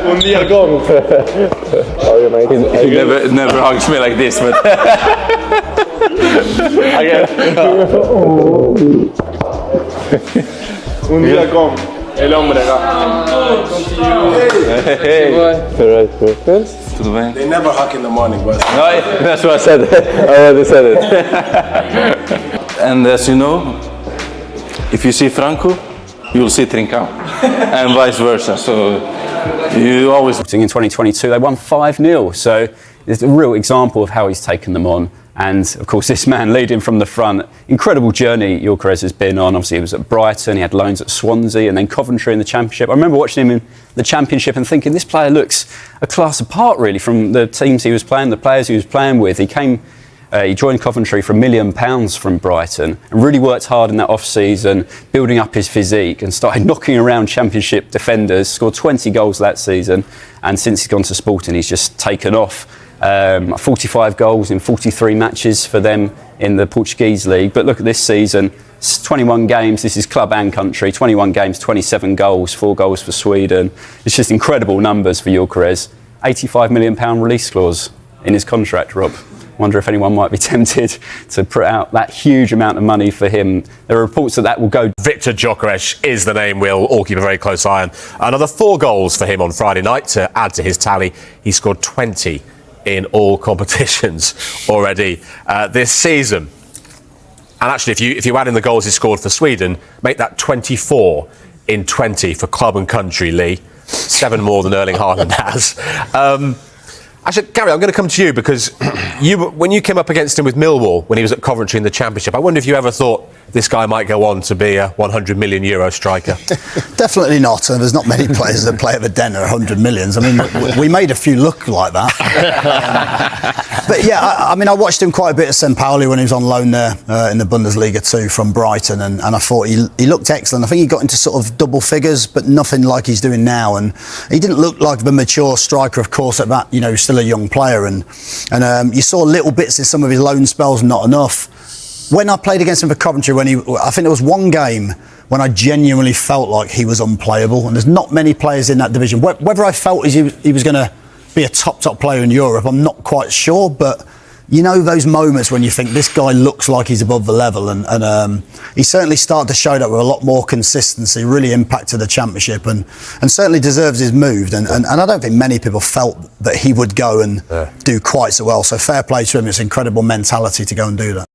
Un día con. He never hugs me like this, but Un día con el hombre acá. tudo bem? They never hug in the morning, but No, that's what I said. I already said it. And as you know, if you see Franco, you'll see Trincão, and vice versa. So you always. In 2022, they won 5-0. So it's a real example of how he's taken them on. And of course, this man leading from the front, incredible journey Gyökeres has been on. Obviously, he was at Brighton, he had loans at Swansea and then Coventry in the Championship. I remember watching him in the Championship and thinking this player looks a class apart, really, from the teams he was playing, the players he was playing with. He joined Coventry for £1 million from Brighton and really worked hard in that off-season, building up his physique and started knocking around Championship defenders, scored 20 goals that season. And since he's gone to Sporting, he's just taken off. 45 goals in 43 matches for them in the Portuguese league. But look at this season, 21 games, this is club and country, 21 games, 27 goals, 4 goals for Sweden. It's just incredible numbers for Gyökeres. £85 million release clause in his contract, Rob. Wonder if anyone might be tempted to put out that huge amount of money for him. There are reports that will go. Viktor Gyökeres is the name we'll all keep a very close eye on. Another 4 goals for him on Friday night to add to his tally. He scored 20 in all competitions already this season. And actually, if you add in the goals he scored for Sweden, make that 24 in 20 for club and country, Lee. 7 more than Erling Haaland has. Actually, Gary, I'm going to come to you because when you came up against him with Millwall when he was at Coventry in the Championship, I wonder if you ever thought this guy might go on to be a €100 million striker. Definitely not. And there's not many players that play at the Den are 100 millions. I mean, we made a few look like that. But yeah, I watched him quite a bit at St. Pauli when he was on loan there in the Bundesliga too from Brighton, and I thought he looked excellent. I think he got into sort of double figures, but nothing like he's doing now. And he didn't look like the mature striker, of course, at that, still a young player. And you saw little bits in some of his loan spells, not enough. When I played against him for Coventry, I think there was one game when I genuinely felt like he was unplayable, and there's not many players in that division. Whether I felt he was going to be a top player in Europe, I'm not quite sure, but those moments when you think this guy looks like he's above the level, and he certainly started to show that with a lot more consistency, really impacted the Championship, and certainly deserves his move. And I don't think many people felt that he would go and do quite so well. So fair play to him. It's incredible mentality to go and do that.